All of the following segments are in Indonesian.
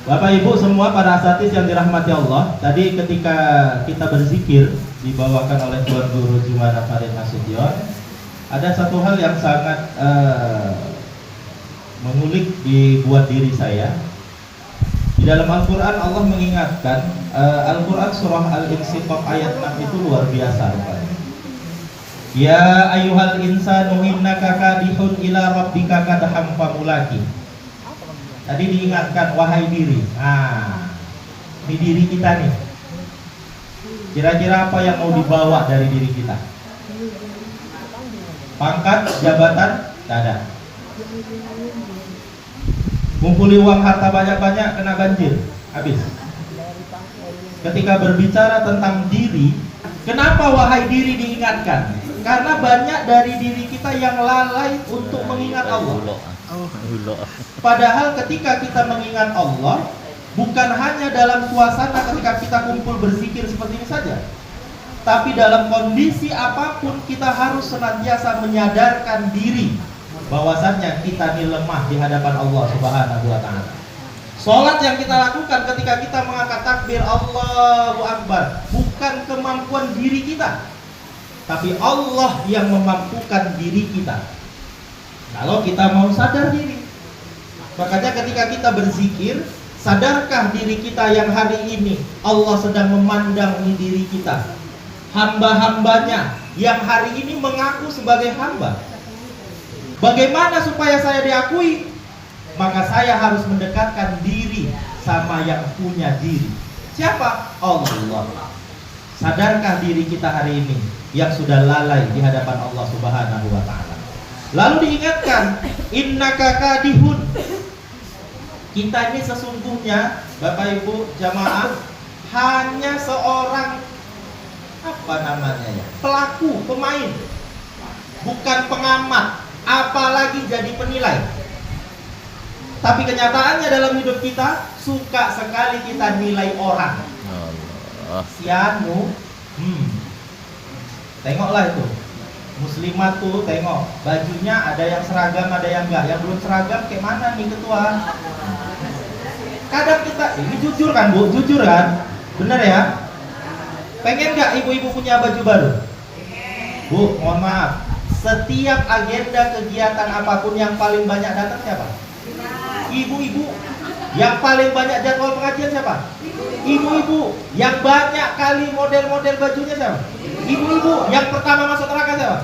Bapak Ibu semua para asatidz yang dirahmati Allah, tadi ketika kita berzikir dibawakan oleh Tuan Guru Jumana Farid Nasution, ada satu hal yang sangat mengulik di buat diri saya. Di dalam Al-Quran Allah mengingatkan, Al-Quran surah Al-Insyiqaq ayat 6 itu luar biasa rupanya. Ya ayyuhal insanu innaka kadihun ila rabbika kadham famulaki. Tadi diingatkan, wahai diri. Di diri kita nih, kira-kira apa yang mau dibawa dari diri kita? Pangkat, jabatan, tidak ada. Kumpuli uang harta banyak-banyak, kena banjir, habis. Ketika berbicara tentang diri, kenapa wahai diri diingatkan? Karena banyak dari diri kita yang lalai untuk mengingat Allah. Padahal ketika kita mengingat Allah, bukan hanya dalam suasana ketika kita kumpul berzikir seperti ini saja, tapi dalam kondisi apapun kita harus senantiasa menyadarkan diri bahwasannya kita ini lemah di hadapan Allah Subhanahu wa Ta'ala. Sholat yang kita lakukan ketika kita mengangkat takbir Allahu Akbar bukan kemampuan diri kita, tapi Allah yang memampukan diri kita. Kalau kita mau sadar diri, makanya ketika kita berzikir, sadarkah diri kita yang hari ini Allah sedang memandang diri kita, hamba-hambanya yang hari ini mengaku sebagai hamba. Bagaimana supaya saya diakui? Maka saya harus mendekatkan diri sama yang punya diri. Siapa? Allah. Sadarkah diri kita hari ini yang sudah lalai di hadapan Allah Subhanahu wa Ta'ala? Lalu diingatkan, innaka kadihun. Kita ini sesungguhnya, Bapak Ibu jamaah, hanya seorang pelaku, pemain, bukan pengamat, apalagi jadi penilai. Tapi kenyataannya dalam hidup kita suka sekali kita nilai orang. Si anu, tengoklah itu muslimat tuh, tengok bajunya ada yang seragam, ada yang enggak. Yang belum seragam kayak mana nih ketua? Kadang kita, ini jujur kan Bu, jujur kan? Bener ya? Pengen nggak ibu-ibu punya baju baru? Bu, mohon maaf, setiap agenda kegiatan apapun yang paling banyak datang siapa? Ibu-ibu. Yang paling banyak jadwal pengajian siapa? Ibu-ibu. Yang banyak kali model-model bajunya siapa? Ibu-ibu. Yang pertama masuk neraka siapa?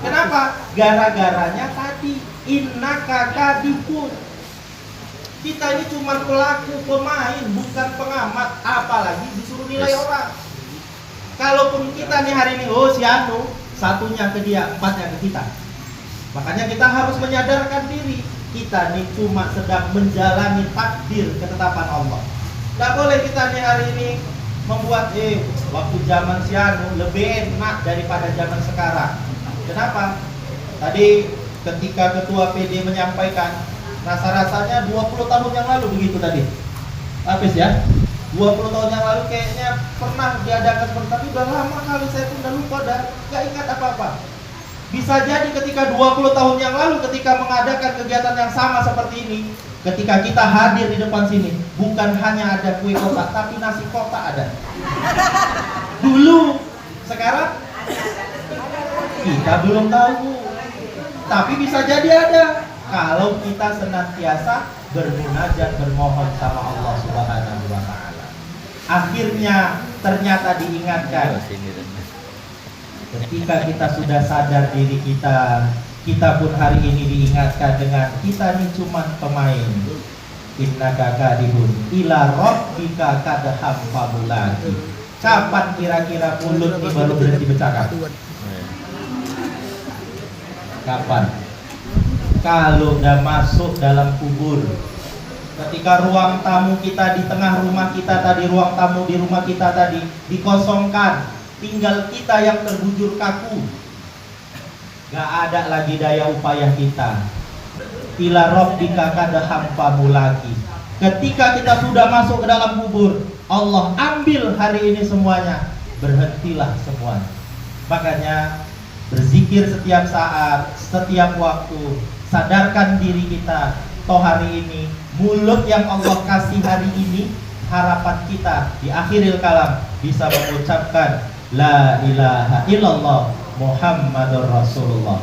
Kenapa? Gara-garanya tadi, innaka kadihun. Kita ini cuma pelaku, pemain, bukan pengamat, apalagi disuruh nilai orang. Kalaupun kita nih hari ini, oh si anu, satunya ke dia, empatnya ke kita. Makanya kita harus menyadarkan diri, kita nih cuma sedang menjalani takdir ketetapan Allah. Gak boleh kita nih hari ini membuat waktu zaman si anu lebih enak daripada zaman sekarang. Kenapa? Tadi ketika ketua PD menyampaikan, rasa-rasanya 20 tahun yang lalu begitu tadi. Habis ya, 20 tahun yang lalu kayaknya pernah diadakan seperti, tapi udah lama kali saya pun udah lupa dan gak ingat apa-apa. Bisa jadi ketika 20 tahun yang lalu ketika mengadakan kegiatan yang sama seperti ini, ketika kita hadir di depan sini, bukan hanya ada kue kotak, tapi nasi kotak ada. Dulu, sekarang kita belum tahu. Tapi bisa jadi ada. Kalau kita senantiasa bermunajat, bermohon sama Allah Subhanahu wa Ta'ala. Akhirnya ternyata diingatkan, ketika kita sudah sadar diri kita, kita pun hari ini diingatkan dengan kita ini cuma pemain. Innaka kadihun ila rabbika kadham famulaki. Kapan kira-kira mulut ini baru berhenti bercakap? Kapan? Kalau udah masuk dalam kubur. Ketika ruang tamu kita di tengah rumah kita tadi, ruang tamu di rumah kita tadi dikosongkan, tinggal kita yang terbujur kaku. Gak ada lagi daya upaya kita. Ila rabbika kadham famulaki. Ketika kita sudah masuk ke dalam kubur, Allah ambil hari ini semuanya. Berhentilah semuanya. Makanya berzikir setiap saat, setiap waktu. Sadarkan diri kita, toh hari ini, mulut yang Allah kasih hari ini, harapan kita di akhiril kalam bisa mengucapkan La ilaha illallah Muhammadur Rasulullah.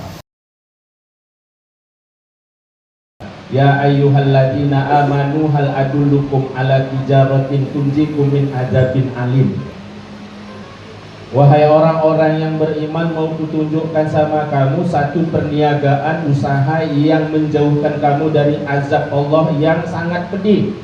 Ya ayyuhalladzina amanu hal adullukum ala tijaratin tunjikum min adzabin alim. Wahai orang-orang yang beriman, mau kutunjukkan sama kamu satu perniagaan usaha yang menjauhkan kamu dari azab Allah yang sangat pedih.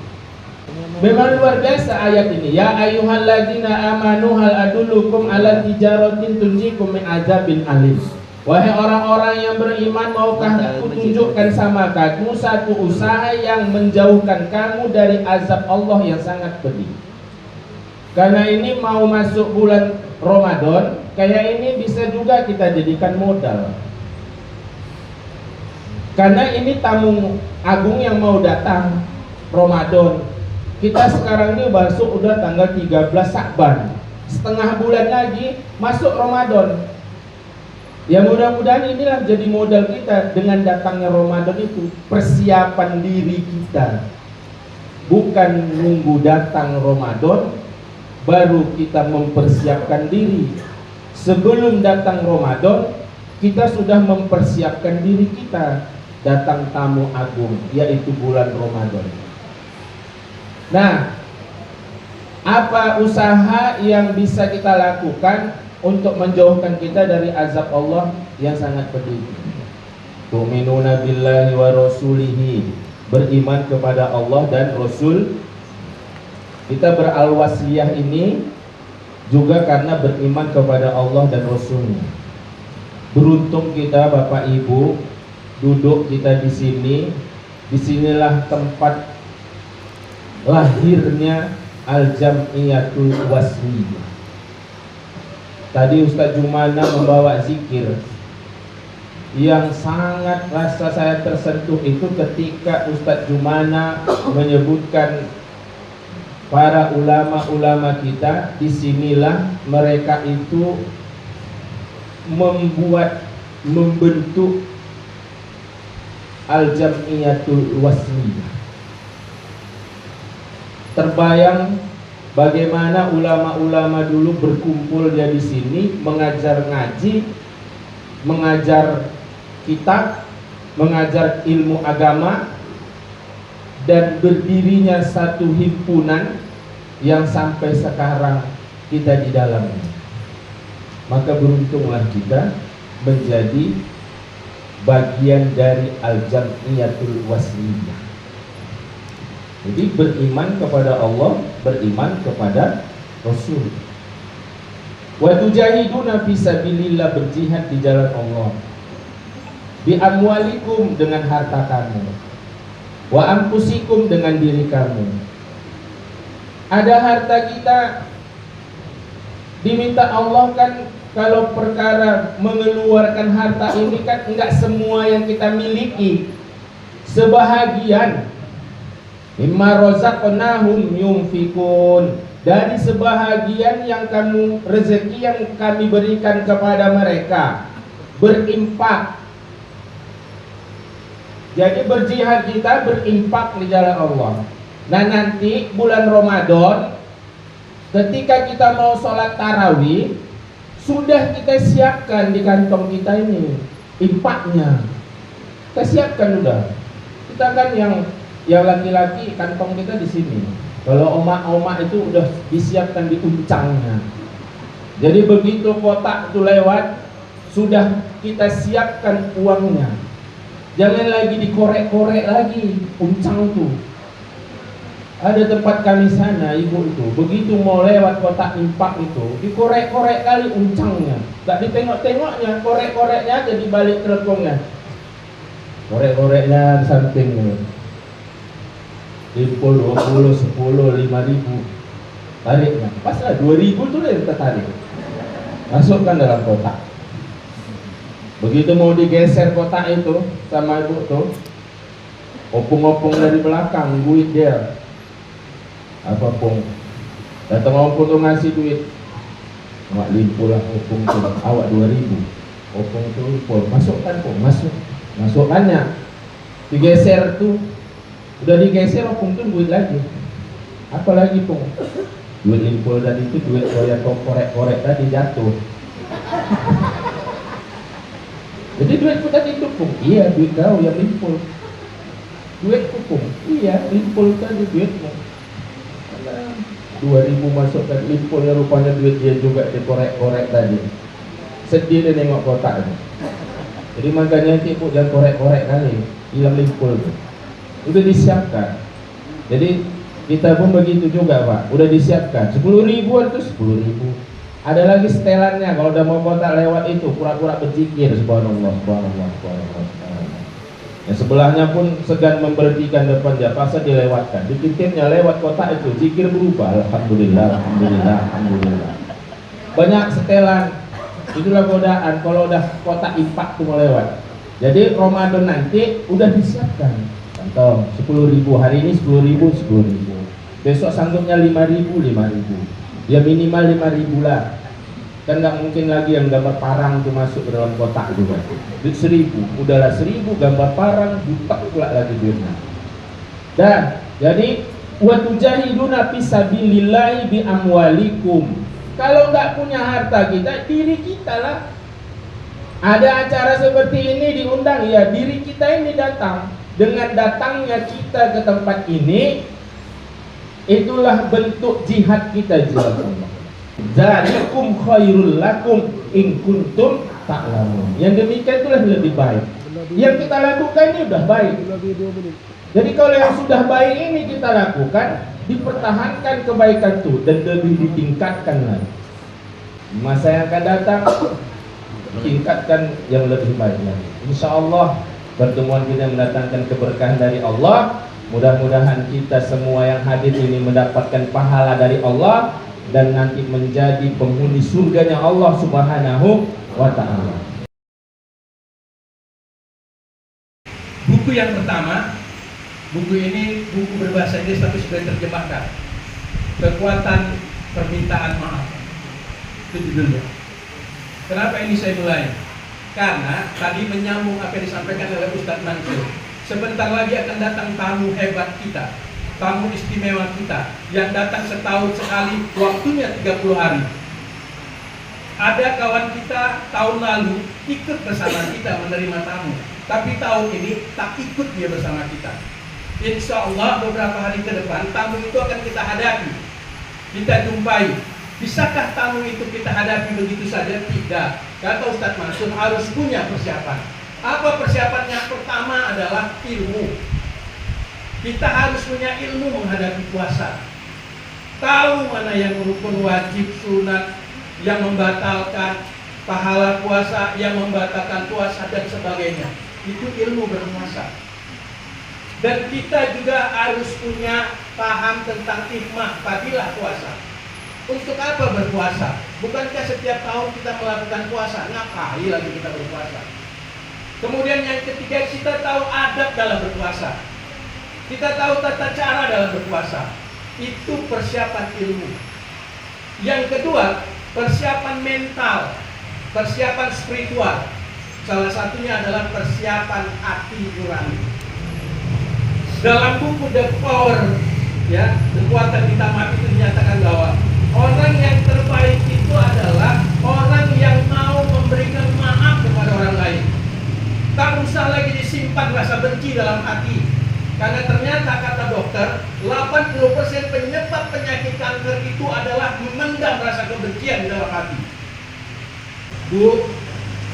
Memang luar biasa ayat ini. Ya ayyuhalladzina amanu hal adullukum ala tijaratin tunjikum min azabin alim. Wahai orang-orang yang beriman, maukah aku tunjukkan sama kamu satu usaha yang menjauhkan kamu dari azab Allah yang sangat pedih. Karena ini mau masuk bulan Ramadan, kayak ini bisa juga kita jadikan modal. Karena ini tamu agung yang mau datang Ramadan. Kita sekarang ini masuk udah tanggal 13 Sya'ban. Setengah bulan lagi masuk Ramadan. Ya mudah-mudahan inilah jadi modal kita dengan datangnya Ramadan itu, persiapan diri kita. Bukan nunggu datang Ramadan baru kita mempersiapkan diri. Sebelum datang Ramadan kita sudah mempersiapkan diri kita datang tamu agung, yaitu bulan Ramadan. Nah, apa usaha yang bisa kita lakukan untuk menjauhkan kita dari azab Allah yang sangat pedih? Tu'minuna billahi wa rasulihi, beriman kepada Allah dan Rasul. Kita beralwasiyah ini juga karena beriman kepada Allah dan Rasulnya. Beruntung kita Bapak Ibu duduk kita di sini. Disinilah tempat lahirnya Al-Jam'iyatul Waswiyah. Tadi Ustaz Jumana membawa zikir yang sangat rasa saya tersentuh itu ketika Ustaz Jumana menyebutkan para ulama-ulama kita. Disinilah mereka itu membentuk Al-Jam'iyatul Waswiyah. Terbayang bagaimana ulama-ulama dulu berkumpul di sini, mengajar ngaji, mengajar kitab, mengajar ilmu agama, dan berdirinya satu himpunan yang sampai sekarang kita di dalamnya. Maka beruntunglah kita menjadi bagian dari Al-Jam'iyatul Waswiyah. Jadi beriman kepada Allah, beriman kepada Rasul. Wa tujahiduna fi sabilillah, berjihad di jalan Allah. Bi amwalikum, dengan harta kamu. Wa anfusikum, dengan diri kamu. Ada harta kita diminta Allah kan. Kalau perkara mengeluarkan harta ini kan enggak semua yang kita miliki. Sebahagian mimma razaqnahum yunfikun, dari sebahagian yang kamu rezeki yang kami berikan kepada mereka, berimpak. Jadi berjihad kita berimpak di jalan Allah. Nah nanti bulan Ramadan ketika kita mau sholat tarawih, sudah kita siapkan di kantong kita ini impaknya. Kita siapkan udah. Kita kan yang laki-laki kantong kita di sini. Kalau omak-omak itu udah disiapkan di uncangnya. Jadi begitu kotak itu lewat, sudah kita siapkan uangnya. Jangan lagi dikorek-korek lagi uncang tuh. Ada tempat kami sana, ibu itu begitu mau lewat kotak impak itu dikorek-korek kali uncangnya, tak ditengok-tengoknya, korek-koreknya jadi balik telepongnya, korek-koreknya di sampingnya. Impul 20, 10, 5.000, tariknya pas lah 2.000 tuh dia tertarik, masukkan dalam kotak. Begitu mau digeser kotak itu sama ibu tuh, opung-opung dari belakang duit dia. Apa pun datang opung tuh ngasih duit, awak limpul lah opung tuh, awak 2.000, opung tuh limpul, masukkan pun, masukkannya, digeser tuh Udah digeser, opung tuh duit lagi. Apalagi pung, duit limpul tadi itu duit proyek korek-korek tadi jatuh. Jadi duitku tadi itu pung, iya duit kau yang limpul. Duitku pung, iya limpul tadi duitmu. 2000 masukkan limpul ya, rupanya duit dia juga dikorek-korek tadi. Sedih dia nengok kotak itu. Jadi makanya nanti pun jangan korek-korek kali, hilang limpul tuh. Udah disiapkan. Jadi kita pun begitu juga Pak, udah disiapkan 10.000 itu 10.000. Ada lagi setelannya, kalau udah mau kotak lewat itu pura-pura berzikir subhanallah, subhanallah, subhanallah. Yang sebelahnya pun segan memberhentikan depan dia, pasal dilewatkan. Dikitnya lewat kotak itu, zikir berubah. Alhamdulillah, alhamdulillah, alhamdulillah. Banyak setelan. Itulah godaan kalau udah kotak impak tuh mau lewat. Jadi Ramadan nanti udah disiapkan. Contoh 10.000 hari ini 10.000, 10.000. Besok sanggupnya 5.000, 5.000. Ya minimal 5.000 lah. Kan nggak mungkin lagi yang gambar parang itu masuk ke dalam kotak juga. Duit 1.000, udahlah 1.000 gambar parang, butak pula lagi duitnya. Dan jadi wa tujahiduna fisabilillahi bi amwalikum. Kalau nggak punya harta kita, diri kita lah. Ada acara seperti ini diundang, ya diri kita ini datang. Dengan datangnya kita ke tempat ini, itulah bentuk jihad kita jihad Allah. Zalikum khairul lakum in kuntum ta'lamun. Yang demikian itulah lebih baik. Yang kita lakukan ini sudah baik. Jadi kalau yang sudah baik ini kita lakukan, dipertahankan kebaikan itu dan lebih ditingkatkan lagi. Masa yang akan datang, tingkatkan yang lebih baik lagi. Insya Allah pertemuan kita mendatangkan keberkahan dari Allah. Mudah-mudahan kita semua yang hadir ini mendapatkan pahala dari Allah dan nanti menjadi penghuni surganya Allah Subhanahu wa ta'ala. Buku yang pertama, buku ini buku berbahasa Inggris tapi sudah terjemahkan. Kekuatan Permintaan Maaf. Itu judulnya. Kenapa ini saya mulai? Karena tadi menyambung apa yang disampaikan oleh Ustadz Mansur. Sebentar lagi akan datang tamu hebat kita, tamu istimewa kita yang datang setahun sekali, waktunya 30 hari. Ada kawan kita tahun lalu ikut bersama kita menerima tamu, tapi tahun ini tak ikut dia bersama kita. Insya Allah beberapa hari ke depan tamu itu akan kita hadapi, kita jumpai. Bisakah tamu itu kita hadapi begitu saja? Tidak. Kata Ustadz Mansur harus punya persiapan. Apa persiapannya? Pertama adalah ilmu. Kita harus punya ilmu menghadapi puasa. Tahu mana yang rukun, wajib, sunat, yang membatalkan pahala puasa, yang membatalkan puasa dan sebagainya. Itu ilmu berpuasa. Dan kita juga harus punya paham tentang hikmah fadilah puasa. Untuk apa berpuasa? Bukankah setiap tahun kita melakukan puasa? Ngapain lagi kita berpuasa? Kemudian yang ketiga, kita tahu adab dalam berpuasa. Kita tahu tata cara dalam berpuasa. Itu persiapan ilmu. Yang kedua, persiapan mental, persiapan spiritual. Salah satunya adalah persiapan hati nurani. Dalam buku The Power, ya, kekuatan kita mati itu dinyatakan bahwa orang yang terbaik itu adalah orang yang mau memberikan maaf kepada orang lain. Tak usah lagi disimpan rasa benci dalam hati. Karena ternyata kata dokter, 80% penyebab penyakit kanker itu adalah memendam rasa kebencian di dalam hati. Bu,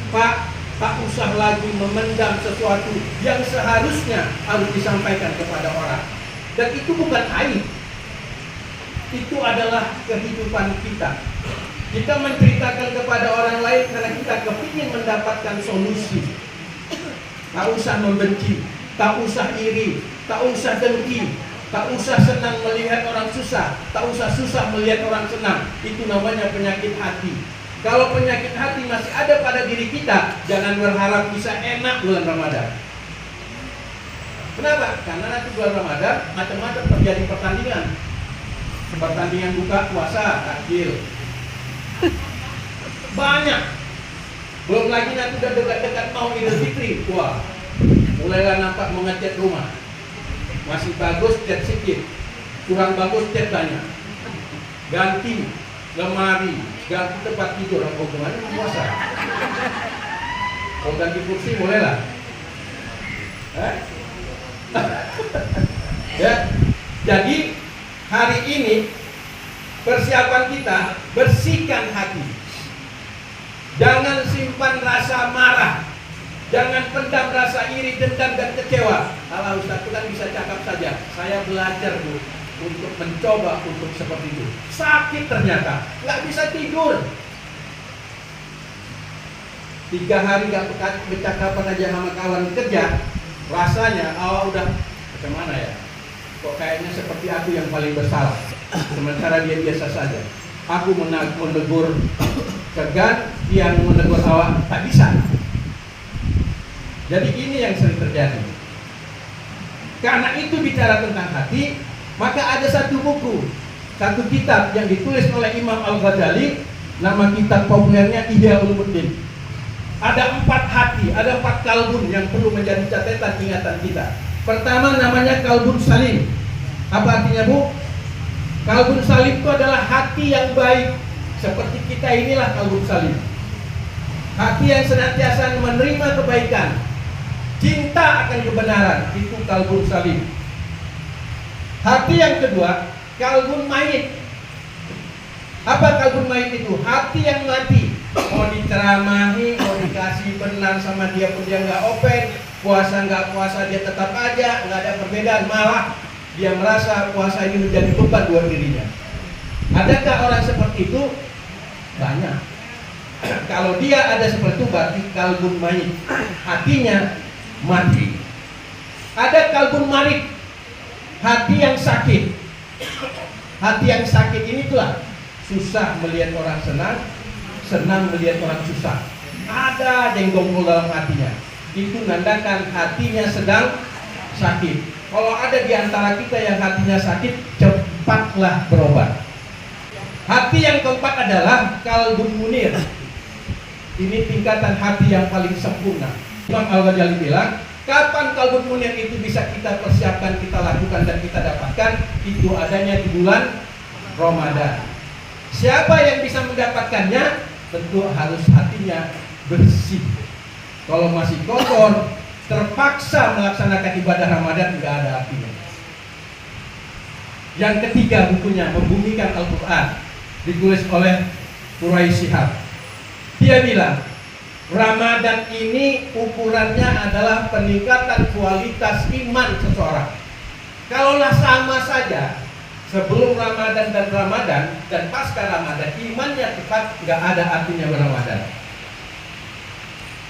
Pak, tak usah lagi memendam sesuatu yang seharusnya harus disampaikan kepada orang. Dan itu bukan aib. Itu adalah kehidupan kita. Kita menceritakan kepada orang lain karena kita kepingin mendapatkan solusi. Tak usah membenci, tak usah iri, tak usah dengki, tak usah senang melihat orang susah, tak usah susah melihat orang senang. Itu namanya penyakit hati. Kalau penyakit hati masih ada pada diri kita, jangan berharap bisa enak bulan Ramadan. Kenapa? Karena nanti bulan Ramadan macam-macam terjadi pertandingan. Pertandingan buka puasa, takjil. Banyak. Belum lagi nanti udah dekat-dekat mau Idul Fitri. Wah, mulailah nampak mengecat rumah. Masih bagus cat sedikit, kurang bagus cat banyak. Ganti lemari, ganti tempat tidur, apa hubungannya dengan puasa? Kalau ganti kursi boleh lah. Ya, jadi hari ini persiapan kita bersihkan hati. Jangan simpan rasa marah, jangan pendam rasa iri, dendam dan kecewa. Kalau Ustaz itu kan bisa cakap saja. Saya belajar Bu untuk mencoba untuk seperti itu. Sakit ternyata, nggak bisa tidur. 3 hari gak bercakapan aja sama kawan kerja, rasanya udah macam mana ya? Kok kayaknya seperti aku yang paling bersalah, sementara dia biasa saja. Aku menegur segan, yang menegur awak tak bisa. Jadi ini yang sering terjadi. Karena itu bicara tentang hati, maka ada satu buku, satu kitab yang ditulis oleh Imam Al-Ghazali, nama kitab populernya Ihya Ulumuddin. Ada 4 hati, ada 4 kalbun yang perlu menjadi catatan ingatan kita. Pertama namanya kalbun salim. Apa artinya Bu? Kalbun salim itu adalah hati yang baik. Seperti kita inilah kalbun salim. Hati yang senantiasa menerima kebaikan, cinta akan kebenaran, itu kalbun salim. Hati yang kedua, kalbun mayit. Apa kalbun mayit itu? Hati yang mati. Mau diceramahi, mau dikasih benar sama dia pun dia nggak open, puasa nggak puasa dia tetap aja, nggak ada perbedaan, malah dia merasa puasa ini menjadi beban buat dirinya. Adakah orang seperti itu? Banyak. Kalau dia ada seperti itu berarti kalbun mayit, hatinya mati. Ada kalbun marid, hati yang sakit. Hati yang sakit ini itulah susah melihat orang senang, senang melihat orang susah. Ada jenggong dalam hatinya. Itu nandakan hatinya sedang sakit. Kalau ada di antara kita yang hatinya sakit, cepatlah berobat. Hati yang keempat adalah kalbun munir. Ini tingkatan hati yang paling sempurna. Imam Al-Ghazali bilang, kapan kalbun munir itu bisa kita persiapkan, kita lakukan dan kita dapatkan? Itu adanya di bulan Ramadan. Siapa yang bisa mendapatkannya? Tentu harus hatinya bersih. Kalau masih kotor, terpaksa melaksanakan ibadah Ramadan, nggak ada artinya. Yang ketiga bukunya Membumikan Al-Quran, ditulis oleh Quraisy Shihab. Dia bilang Ramadan ini ukurannya adalah peningkatan kualitas iman seseorang. Kalaulah sama saja sebelum Ramadan dan pasca Ramadan, imannya tetap nggak ada artinya berRamadan.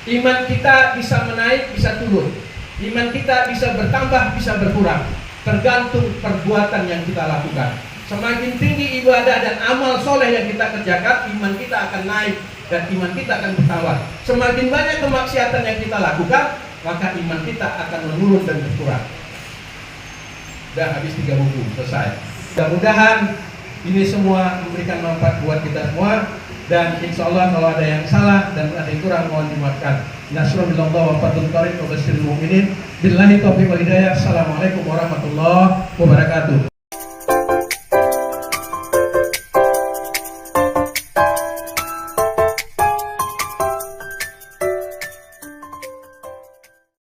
Iman kita bisa menaik, bisa turun. Iman kita bisa bertambah, bisa berkurang. Tergantung perbuatan yang kita lakukan. Semakin tinggi ibadah dan amal soleh yang kita kerjakan, iman kita akan naik dan iman kita akan bertambah. Semakin banyak kemaksiatan yang kita lakukan, maka iman kita akan menurun dan berkurang. Sudah habis 3 buku, selesai. Mudah-mudahan ini semua memberikan manfaat buat kita semua. Dan insya Allah kalau ada yang salah dan ada yang kurang mohon dimaafkan. Nasrullah wa fatul qarib wa basyiril mu'minin. Billahi taufiq wal hidayah. Assalamualaikum warahmatullahi wabarakatuh.